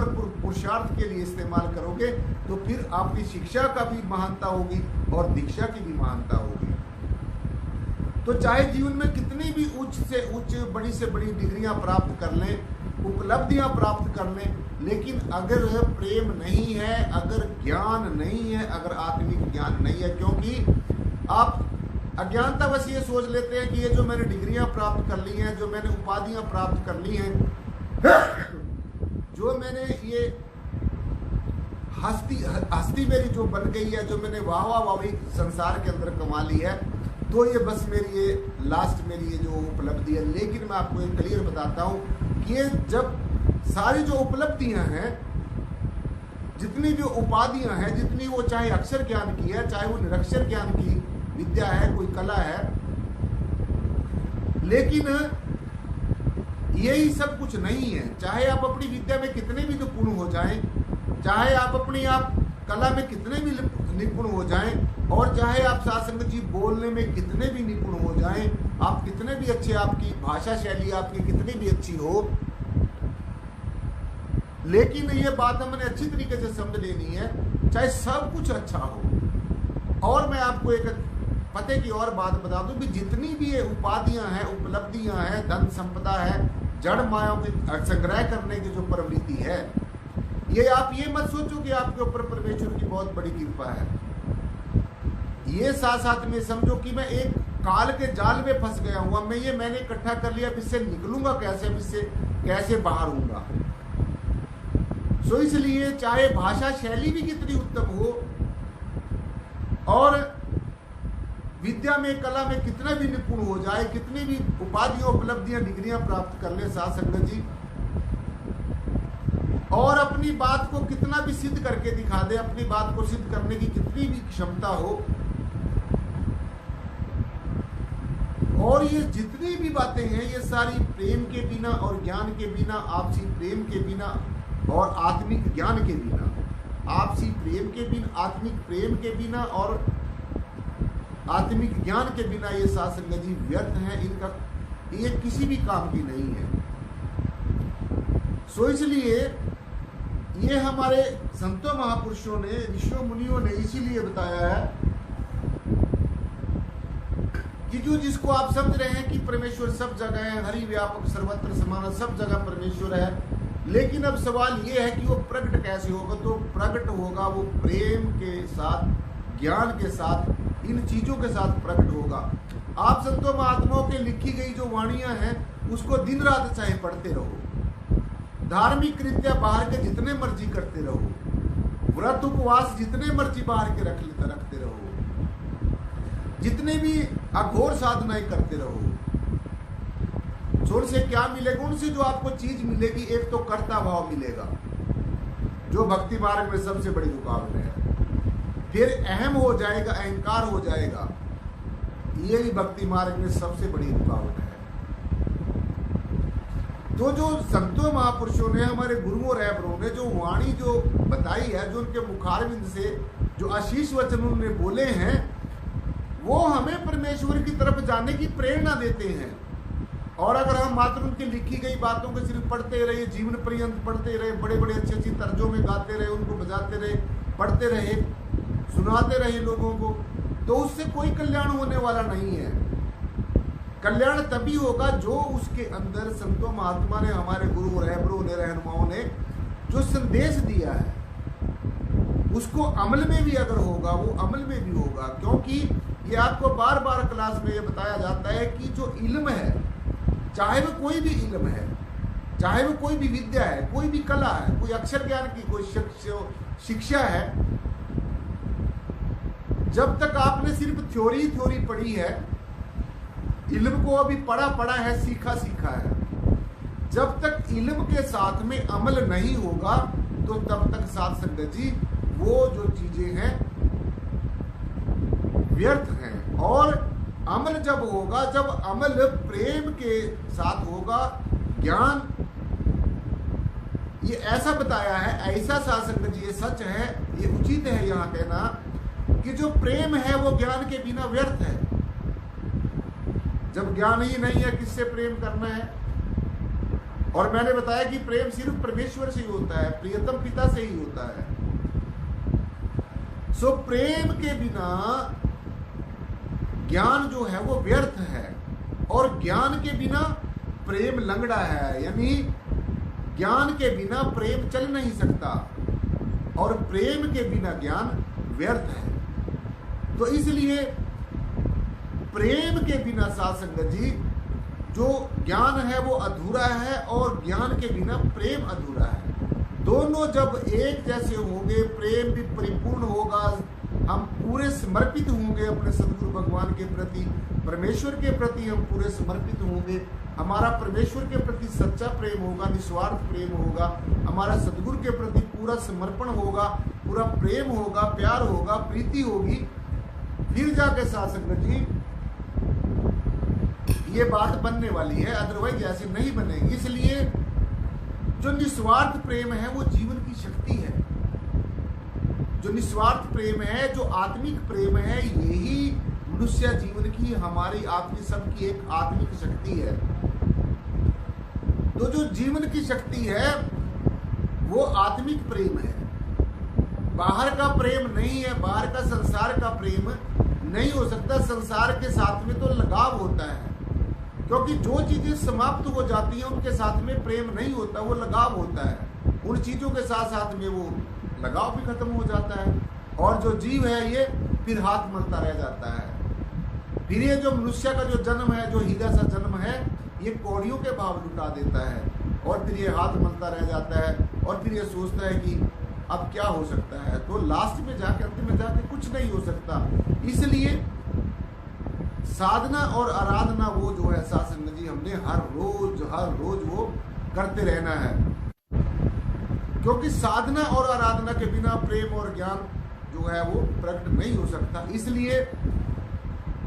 पुरुषार्थ के लिए इस्तेमाल करोगे तो फिर आपकी शिक्षा का भी महानता होगी और दीक्षा की भी महानता होगी। तो चाहे जीवन में कितनी भी उच्च से उच्च, बड़ी से बड़ी डिग्रियां प्राप्त कर लें, उपलब्धियां प्राप्त कर लें, लेकिन अगर प्रेम नहीं है, अगर ज्ञान नहीं है, अगर आत्मिक ज्ञान नहीं है, क्योंकि आप अज्ञानता बस ये सोच लेते हैं कि ये जो मैंने डिग्रियां प्राप्त कर ली हैं, जो मैंने उपाधियां प्राप्त कर ली हैं, जो मैंने ये हस्ती मेरी जो बन गई है, जो मैंने वाही संसार के अंदर कमा ली है, तो ये बस मेरी ये लास्ट मेरी ये जो उपलब्धि है। लेकिन मैं आपको एक क्लियर बताता हूँ कि ये जब सारी जो उपलब्धियां हैं, जितनी भी उपाधियां हैं, जितनी वो चाहे अक्षर ज्ञान की है, चाहे वो निरक्षर ज्ञान की विद्या है, कोई कला है, लेकिन यही सब कुछ नहीं है। चाहे आप अपनी विद्या में कितने भी निपुण हो जाएं, चाहे आप अपनी आप कला में कितने भी निपुण हो जाएं, और चाहे आप साथ संगत जी बोलने में कितने भी निपुण हो जाएं, आप कितने भी अच्छे, आपकी भाषा शैली आपकी कितनी भी अच्छी हो, लेकिन ये बात हमने अच्छी तरीके से समझ लेनी है, चाहे सब कुछ अच्छा हो। और मैं आपको एक पते की और बात बता दूं कि जितनी भी ये उपाधियां हैं, उपलब्धियां हैं, धन संपदा है, जड़ मायाओं के संग्रह करने की जो प्रवृत्ति है, ये आप ये मत सोचो कि आपके ऊपर परमेश्वर की बहुत बड़ी कृपा है। ये साथ साथ में समझो कि मैं एक काल के जाल में फंस गया हूं। मैंने इकट्ठा कर लिया, अब इससे निकलूंगा कैसे, अब इससे कैसे बाहर हूंगा। सो इसलिए चाहे भाषा शैली भी कितनी उत्तम हो, और विद्या में, कला में कितना भी निपुण हो जाए, कितनी भी उपाधियों, उपलब्धियां, डिग्रियां प्राप्त कर ले साथ संगत जी, और अपनी बात को कितना भी सिद्ध करके दिखा दे, अपनी बात को सिद्ध करने की कितनी भी क्षमता हो, और ये जितनी भी बातें हैं, ये सारी प्रेम के बिना और ज्ञान के बिना, आपसी प्रेम के बिना और आत्मिक ज्ञान के बिना, आपसी प्रेम के बिना, आत्मिक प्रेम के बिना और आत्मिक ज्ञान के बिना ये साथ संगत जी व्यर्थ है। इनका ये किसी भी काम की नहीं है। सो इसलिए ये हमारे संतों महापुरुषों ने, ऋषियों मुनियों ने इसीलिए बताया है कि जो जिसको आप समझ रहे हैं कि परमेश्वर सब जगह है, हरि व्यापक सर्वत्र समान, सब जगह परमेश्वर है, लेकिन अब सवाल ये है कि वो प्रकट कैसे होगा। तो प्रकट होगा वो प्रेम के साथ, ज्ञान के साथ, इन चीजों के साथ प्रकट होगा। आप संतों महात्माओं के लिखी गई जो वाणियां हैं, उसको दिन रात चाहे पढ़ते रहो, धार्मिक कृत्य बाहर के जितने मर्जी करते रहो, व्रत उपवास जितने मर्जी बाहर के रखते रहो, जितने भी अघोर साधनाएं करते रहो, उनसे क्या मिलेगा? उनसे जो आपको चीज मिलेगी, एक तो कर्ता भाव मिलेगा, जो भक्ति मार्ग में सबसे बड़ी रुकावट है। फिर अहम हो जाएगा, अहंकार हो जाएगा, ये भी भक्ति मार्ग में सबसे बड़ी रुकावट है। तो जो संतों महापुरुषों ने, हमारे गुरुओं रहबरों ने जो वाणी जो बताई है, जो उनके मुखारविंद से जो आशीष वचन उन्होंने बोले हैं, वो हमें परमेश्वर की तरफ जाने की प्रेरणा देते हैं। और अगर हम मात्र उनकी लिखी गई बातों को सिर्फ पढ़ते रहे, जीवन पर्यंत पढ़ते रहे, बड़े बड़े अच्छी अच्छी तर्जों में गाते रहे, उनको बजाते रहे, पढ़ते रहे, सुनाते रहे लोगों को, तो उससे कोई कल्याण होने वाला नहीं है। कल्याण तभी होगा जो उसके अंदर संतों महात्मा ने, हमारे गुरु रहबरों ने, रहनुमाओं ने जो संदेश दिया है, उसको अमल में भी अगर होगा, वो अमल में भी होगा। क्योंकि ये आपको बार बार क्लास में ये बताया जाता है कि जो इल्म है, चाहे वो कोई भी इल्म है, चाहे वो कोई भी विद्या है, कोई भी कला है, कोई अक्षर ज्ञान की कोई शिक्षा है, जब तक आपने सिर्फ थ्योरी पढ़ी है, इल्म को अभी पढ़ा है, सीखा है, जब तक इल्म के साथ में अमल नहीं होगा, तो तब तक साथ संगत जी वो जो चीजें हैं व्यर्थ हैं। और अमल जब होगा, जब अमल प्रेम के साथ होगा, ज्ञान, ये ऐसा बताया है, ऐसा साथ संगत जी ये सच है, ये उचित है यहाँ कहना कि जो प्रेम है वो ज्ञान के बिना व्यर्थ है। जब ज्ञान ही नहीं है, किससे प्रेम करना है? और मैंने बताया कि प्रेम सिर्फ परमेश्वर से ही होता है, प्रियतम पिता से ही होता है। सो प्रेम के बिना ज्ञान जो है वो व्यर्थ है, और ज्ञान के बिना प्रेम लंगड़ा है, यानी ज्ञान के बिना प्रेम चल नहीं सकता, और प्रेम के बिना ज्ञान व्यर्थ है। तो इसलिए प्रेम के बिना साध संगत जी जो ज्ञान है वो अधूरा है, और ज्ञान के बिना प्रेम अधूरा है। दोनों जब एक जैसे होंगे, प्रेम भी परिपूर्ण होगा, हम पूरे समर्पित होंगे अपने सदगुरु भगवान के प्रति, परमेश्वर के प्रति हम पूरे समर्पित होंगे, हमारा परमेश्वर के प्रति सच्चा प्रेम होगा, निस्वार्थ प्रेम होगा, हमारा सदगुरु के प्रति पूरा समर्पण होगा, पूरा प्रेम होगा, प्यार होगा, प्रीति होगी, फिर जाके साध संगत जी ये बात बनने वाली है, अदरवाइज ऐसे नहीं बनेगी। इसलिए जो निस्वार्थ प्रेम है वो जीवन की शक्ति है, जो निस्वार्थ प्रेम है, जो आत्मिक प्रेम है, यही मनुष्य जीवन की, हमारी आपकी सबकी एक आत्मिक शक्ति है। तो जो जीवन की शक्ति है वो आत्मिक प्रेम है, बाहर का प्रेम नहीं है, बाहर का संसार का प्रेम नहीं हो सकता। संसार के साथ में तो लगाव होता है, क्योंकि जो चीजें समाप्त हो जाती हैं उनके साथ में प्रेम नहीं होता, वो लगाव होता है। उन चीजों के साथ साथ में वो लगाव भी खत्म हो जाता है, और जो जीव है ये फिर हाथ मलता रह जाता है। फिर ये जो मनुष्य का जो जन्म है, जो हीरा सा जन्म है, ये कौड़ियों के भाव लुटा देता है, और फिर ये हाथ मलता रह जाता है, और फिर ये सोचता है कि अब क्या हो सकता है। तो लास्ट में जाके, अंतिम में जाके कुछ नहीं हो सकता। इसलिए साधना और आराधना वो जो है साध संगत जी हमने हर रोज वो करते रहना है, क्योंकि साधना और आराधना के बिना प्रेम और ज्ञान जो है वो प्रकट नहीं हो सकता। इसलिए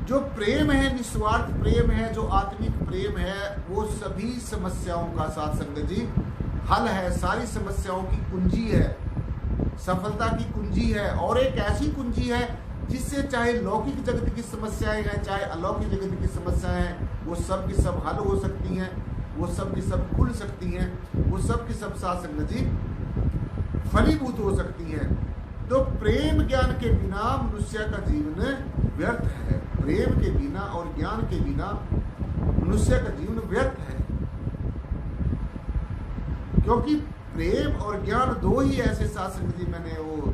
जो प्रेम है, निस्वार्थ प्रेम है, जो आत्मिक प्रेम है, वो सभी समस्याओं का साध संगत जी हल है, सारी समस्याओं की कुंजी है, सफलता की कुंजी है, और एक ऐसी कुंजी है जिससे चाहे लौकिक जगत की समस्याएं हैं, चाहे अलौकिक जगत की समस्याएं हैं, वो सब की सब हल हो सकती हैं, वो सब की सब खुल सकती हैं, वो सब की सब साध संगत जी फलीभूत हो सकती हैं। तो प्रेम ज्ञान के बिना मनुष्य का जीवन व्यर्थ है, प्रेम के बिना और ज्ञान के बिना मनुष्य का जीवन व्यर्थ है, क्योंकि प्रेम और ज्ञान दो ही ऐसे साध संगत जी मैंने वो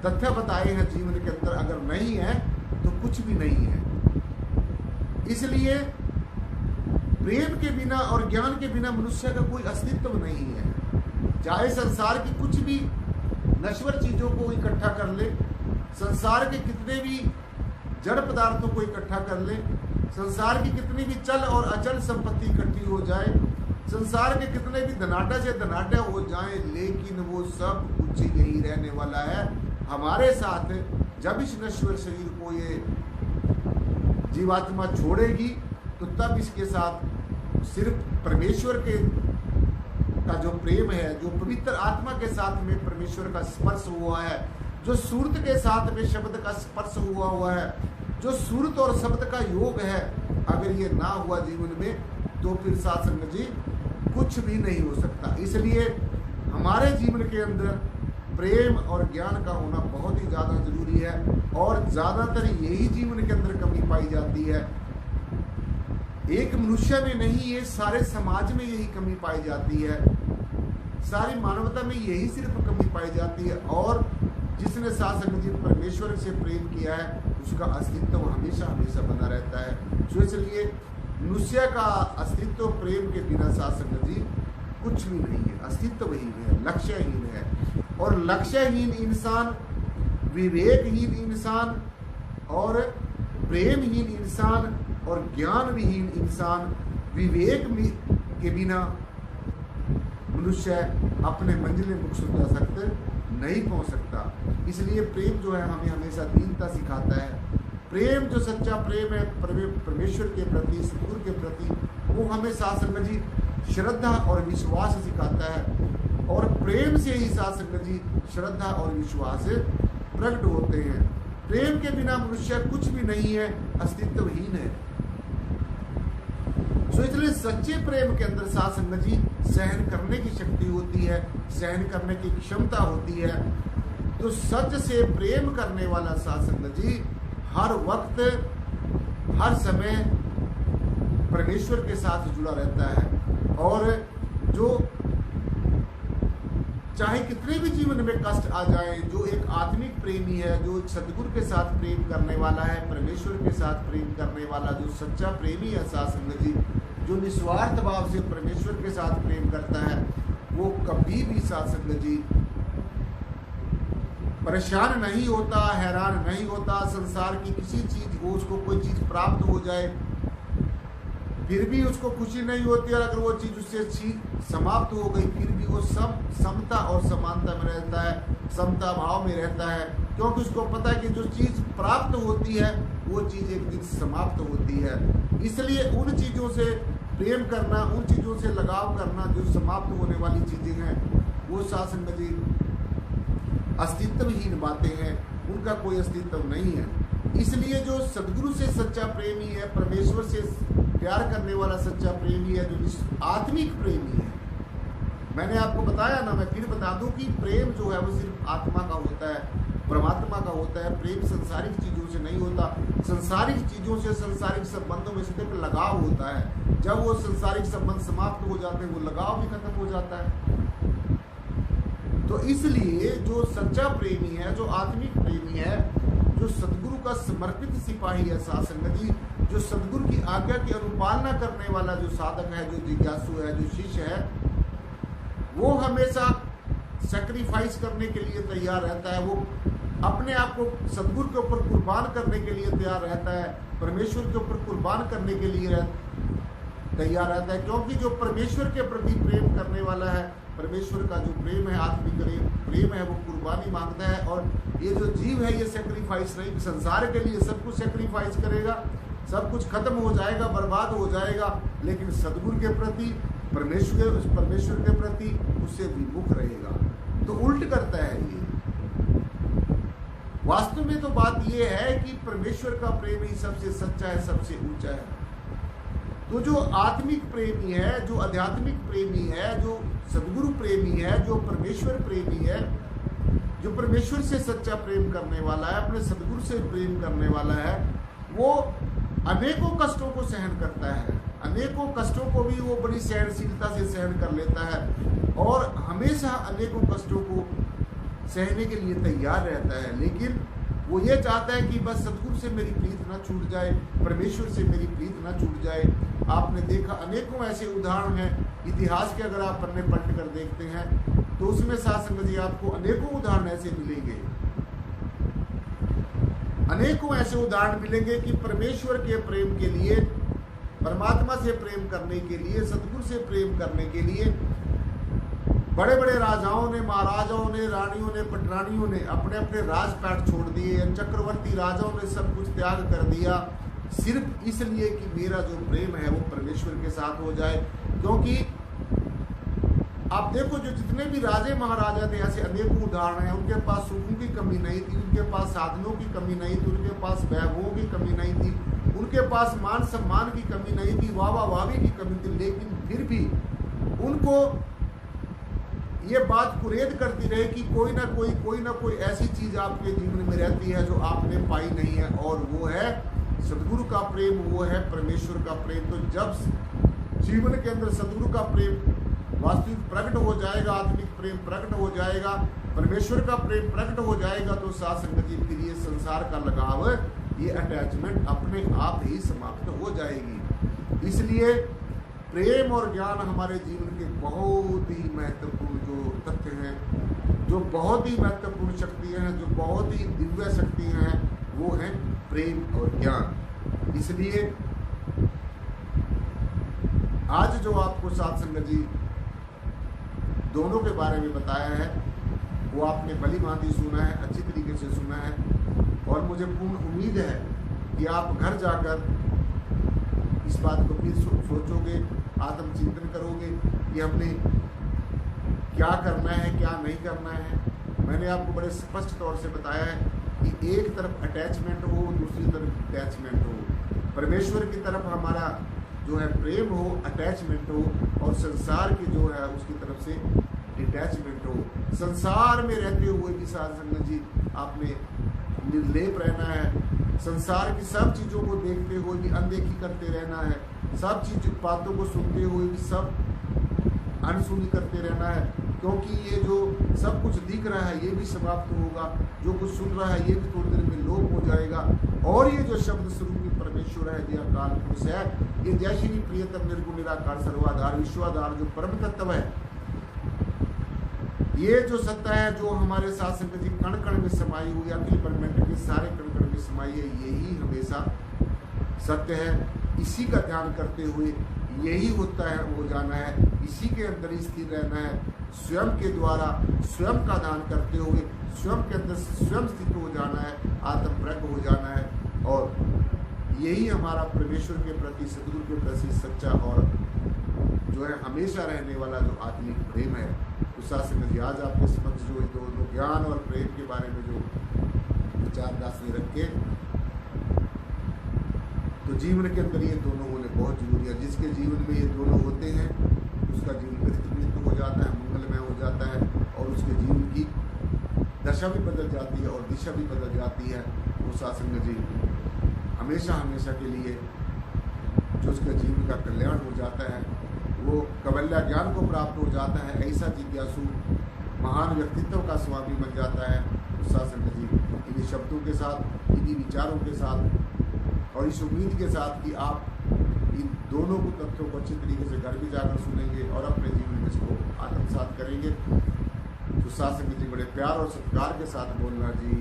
तथ्य बताए हैं जीवन के अंदर, अगर नहीं है तो कुछ भी नहीं है। इसलिए प्रेम के बिना और ज्ञान के बिना मनुष्य का कोई अस्तित्व नहीं है। चाहे संसार की कुछ भी नश्वर चीजों को इकट्ठा कर ले, संसार के कितने भी जड़ पदार्थों को इकट्ठा कर ले, संसार की कितनी भी चल और अचल संपत्ति इकट्ठी हो जाए, संसार के कितने भी धनाढ्य से धनाढ्य हो जाए, लेकिन वो सब कुछ यही रहने वाला है हमारे साथ। जब इस नश्वर शरीर को ये जीवात्मा छोड़ेगी तो तब इसके साथ सिर्फ परमेश्वर के का जो प्रेम है, जो पवित्र आत्मा के साथ में परमेश्वर का स्पर्श हुआ है, जो सूरत के साथ में शब्द का स्पर्श हुआ है, जो सूरत और शब्द का योग है, अगर ये ना हुआ जीवन में तो फिर साध संगत जी कुछ भी नहीं हो सकता। इसलिए हमारे जीवन के अंदर प्रेम और ज्ञान का होना बहुत ही ज़्यादा जरूरी है, और ज़्यादातर यही जीवन के अंदर कमी पाई जाती है। एक मनुष्य में नहीं, ये सारे समाज में यही कमी पाई जाती है, सारी मानवता में यही सिर्फ कमी पाई जाती है। और जिसने साध संगत जी परमेश्वर से प्रेम किया है उसका अस्तित्व हमेशा हमेशा बना रहता है। तो इसलिए मनुष्य का अस्तित्व प्रेम के बिना साध संगत जी कुछ भी नहीं है, अस्तित्वहीन है, लक्ष्यहीन है। और लक्ष्यहीन इंसान, विवेकहीन इंसान, और प्रेमहीन इंसान और ज्ञान विहीन इंसान, विवेक के बिना मनुष्य अपने मंजिल मुक़सद तक नहीं पहुंच सकता। इसलिए प्रेम जो है हमें हमेशा दीनता सिखाता है। प्रेम जो सच्चा प्रेम है परमेश्वर के प्रति, सतगुरु के प्रति, वो हमें साध संगत जी श्रद्धा और विश्वास सिखाता है। और प्रेम से ही साध संगत जी श्रद्धा और विश्वास प्रकट होते हैं। प्रेम के बिना मनुष्य कुछ भी नहीं है, अस्तित्वहीन है। सो इसलिए सच्चे प्रेम के अंदर साथ संगत जी सहन करने की शक्ति होती है, सहन करने की क्षमता होती है। तो सच से प्रेम करने वाला साथ संगत जी हर वक्त हर समय परमेश्वर के साथ जुड़ा रहता है। और जो चाहे कितने भी जीवन में कष्ट आ जाए, जो एक आत्मिक प्रेमी है, जो सदगुरु के साथ प्रेम करने वाला है, परमेश्वर के साथ प्रेम करने वाला जो सच्चा प्रेमी है साथ संगत जी, जो निस्वार्थ भाव से परमेश्वर के साथ प्रेम करता है, वो कभी भी साथ संगत जी परेशान नहीं होता, हैरान नहीं होता। संसार की किसी चीज को, उसको कोई चीज प्राप्त हो जाए फिर भी उसको खुशी नहीं होती, और अगर वो चीज उससे समाप्त हो गई फिर भी वो समता और समानता में रहता है, समता भाव में रहता है, क्योंकि उसको पता है कि जो चीज प्राप्त होती है वो चीज एक दिन समाप्त होती है। इसलिए उन चीजों से प्रेम करना, उन चीजों से लगाव करना जो समाप्त होने वाली चीजें हैं, वो साथ संगत जी अस्तित्वहीन बातें हैं, उनका कोई अस्तित्व नहीं है। इसलिए जो सदगुरु से सच्चा प्रेमी है, परमेश्वर से प्यार करने वाला सच्चा प्रेमी है, जो आत्मिक प्रेमी है, मैंने आपको बताया ना, मैं फिर बता दूं कि प्रेम जो है वो सिर्फ आत्मा का होता है, परमात्मा का होता है। प्रेम संसारिक चीजों से नहीं होता। संसारिक चीजों से, संसारिक संबंधों में सिर्फ लगाव होता है। जब वो संसारिक संबंध समाप्त हो जाते हैं, वो लगाव भी खत्म हो जाता है। तो इसलिए जो सच्चा प्रेमी है, जो आत्मिक प्रेमी है, जो सदगुरु का समर्पित सिपाही है साथ संगत जी, जो सदगुरु की आज्ञा की अनुपालना करने वाला जो साधक है, जो जिज्ञासु है, जो शिष्य है, वो हमेशा सैक्रिफाइस करने के लिए तैयार रहता है। वो अपने आप को सदगुरु के ऊपर कुर्बान करने के लिए तैयार रहता है, परमेश्वर के ऊपर कुर्बान करने के लिए तैयार रहता है, क्योंकि जो परमेश्वर के प्रति प्रेम करने वाला है, परमेश्वर का जो प्रेम है, आत्मिक प्रेम है, वो कुर्बानी मांगता है। और ये जो जीव है, ये सेक्रीफाइस नहीं, संसार के लिए सब कुछ सेक्रीफाइस करेगा, सब कुछ खत्म हो जाएगा, बर्बाद हो जाएगा, लेकिन सदगुरु के प्रति, परमेश्वर के प्रति उससे विमुख रहेगा। तो उल्ट करता है ये। वास्तव में तो बात ये है कि परमेश्वर का प्रेम ही सबसे सच्चा है, सबसे ऊंचा है। तो जो आत्मिक प्रेमी है, जो आध्यात्मिक प्रेमी है, जो सदगुरु प्रेमी है, जो परमेश्वर प्रेमी है, जो परमेश्वर से सच्चा प्रेम करने वाला है, अपने सदगुरु से प्रेम करने वाला है, वो अनेकों कष्टों को सहन करता है। अनेकों कष्टों को भी वो बड़ी सहनशीलता से सहन कर लेता है और हमेशा अनेकों कष्टों को सहने के लिए तैयार रहता है। लेकिन वो ये चाहता है कि बस सदगुरु से मेरी प्रीत ना छूट जाए, परमेश्वर से मेरी प्रीत ना छूट जाए। आपने देखा अनेकों ऐसे उदाहरण हैं इतिहास के, अगर आप पन्ने पलट कर देखते हैं तो उसमें साथ संगत जी आपको अनेकों उदाहरण ऐसे मिलेंगे, अनेकों ऐसे उदाहरण मिलेंगे कि परमेश्वर के प्रेम के लिए, परमात्मा से प्रेम करने के लिए, सदगुरु से प्रेम करने के लिए बड़े बड़े राजाओं ने, महाराजाओं ने, रानियों ने, पटरानियों ने अपने अपने राजपाट छोड़ दिए, चक्रवर्ती राजाओं ने सब कुछ त्याग कर दिया, सिर्फ इसलिए कि मेरा जो प्रेम है वो परमेश्वर के साथ हो जाए। क्योंकि आप देखो जो जितने भी राजे महाराजा थे, ऐसे अनेकों उदाहरण हैं, उनके पास सुखों की कमी नहीं थी, उनके पास साधनों की कमी नहीं थी, उनके पास वैभवों की कमी नहीं थी, उनके पास मान सम्मान की कमी नहीं थी, वाह वाही की कमी थी, लेकिन फिर भी उनको ये बात कुरेद करती रहे कि कोई ना कोई ऐसी चीज आपके जीवन में रहती है जो आपने पाई नहीं है, और वो है सदगुरु का प्रेम, वो है परमेश्वर का प्रेम। तो जब जीवन के अंदर सदगुरु का प्रेम वास्तविक प्रकट हो जाएगा, आत्मिक प्रेम प्रकट हो जाएगा, परमेश्वर का प्रेम प्रकट हो जाएगा, तो साथ संगत जी फिर ये संसार का लगाव, ये अटैचमेंट अपने आप ही समाप्त हो जाएगी। इसलिए प्रेम और ज्ञान हमारे जीवन के बहुत ही महत्वपूर्ण जो तथ्य हैं, जो बहुत ही महत्वपूर्ण शक्तियाँ हैं, जो बहुत ही दिव्य शक्तियाँ हैं, वो हैं प्रेम और ज्ञान। इसलिए आज जो आपको साथ संगत जी दोनों के बारे में बताया है, वो आपने भली भांति सुना है, अच्छी तरीके से सुना है, और मुझे पूर्ण उम्मीद है कि आप घर जाकर इस बात को फिर सोचोगे, आत्मचिंतन करोगे कि हमने क्या करना है, क्या नहीं करना है। मैंने आपको बड़े स्पष्ट तौर से बताया है कि एक तरफ अटैचमेंट हो, दूसरी तरफ अटैचमेंट हो। परमेश्वर की तरफ हमारा जो है प्रेम हो, अटैचमेंट हो, और संसार की जो है उसकी तरफ से डिटैचमेंट हो। संसार में रहते हुए भी साध संगत जी आपने निर्लेप रहना है। संसार की सब चीज़ों को देखते हुए भी अनदेखी करते रहना है। सब चीज बातों को सुनते हुए भी सब अनसुनी करते रहना है, क्योंकि ये जो सब कुछ दिख रहा है ये भी समाप्त होगा, जो कुछ सुन रहा है ये भी थोड़ी देर में लोप हो जाएगा। और ये जो शब्द स्वरूपी परमेश्वर है, जो अकाल पुरुष है, ये जय श्री प्रियतम निर्गुण निराकार सर्वाधार विश्वाधार जो परम तत्व है, ये जो सत्ता है जो हमारे साथ संगत जी कण कण में समाई हुई, अखिल ब्रह्मांड के सारे कण कण में समाई है, यही हमेशा सत्य है। इसी का ध्यान करते हुए यही होता है हो जाना है, इसी के अंदर ही स्थिर रहना है। स्वयं के द्वारा स्वयं का ध्यान करते हुए स्वयं के अंदर स्वयं स्थित हो जाना है, आत्म प्रज्ञ हो जाना है। और यही हमारा परमेश्वर के प्रति, सदगुरु के प्रति सच्चा और जो है हमेशा रहने वाला जो आत्मिक प्रेम है। उस शासन जी आज आपके समक्ष जो दोनों ज्ञान और प्रेम के बारे में जो विचार दास ने रखे, तो जीवन के अंदर ये दोनों होने बहुत जरूरी है। जिसके जीवन में ये दोनों होते हैं उसका जीवन कृतकृत हो जाता है, मंगलमय हो जाता है, और उसके जीवन की दशा भी बदल जाती है और दिशा भी बदल जाती है। वो शासन जी हमेशा हमेशा के लिए जो उसके जीवन का कल्याण हो जाता है, वो कवल्या ज्ञान को प्राप्त हो जाता है। ऐसा जिज्ञासु महान व्यक्तित्व का स्वामी बन जाता है। उस शासन जी इन्हीं शब्दों के साथ, इन्हीं विचारों के साथ और इस उम्मीद के साथ कि आप इन दोनों को तथ्यों को अच्छी तरीके से घर भी जाकर सुनेंगे और अपने जीवन में इसको आत्मसात करेंगे, तो शासन जी बड़े प्यार और सत्कार के साथ बोलना जी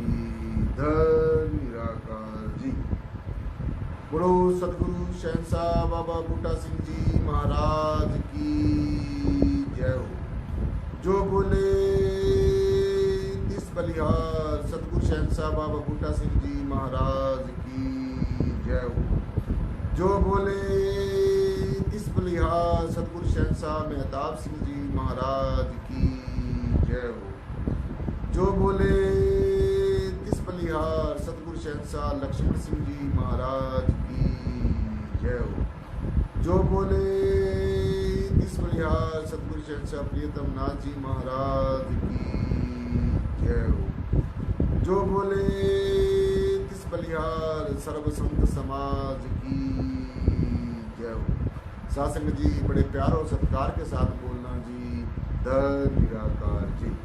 धन निराकार जी। बोलो सदगुरु शहंशाह बाबा बूटा सिंह जी महाराज की जय हो। जो बोले तिस बलिहार सदगुरु शहंशाह बाबा बूटा सिंह जी महाराज की जय हो। जो बोले तिस बलिहार सदगुरु शहंशाह मेहताब सिंह जी महाराज की जय हो। जो बोले तिस बलिहार सदगुरु शहंशाह लक्ष्मण सिंह जी महाराज की जय हो। जो बोले तिस बलिहार सदगुरु शहंशाह प्रियतम नाथ जी महाराज की जय हो। जो बोले तिस बलिहार सर्व संत समाज की जय हो। सासंग जी बड़े प्यार और सत्कार के साथ बोलना जी धन निराकार जी।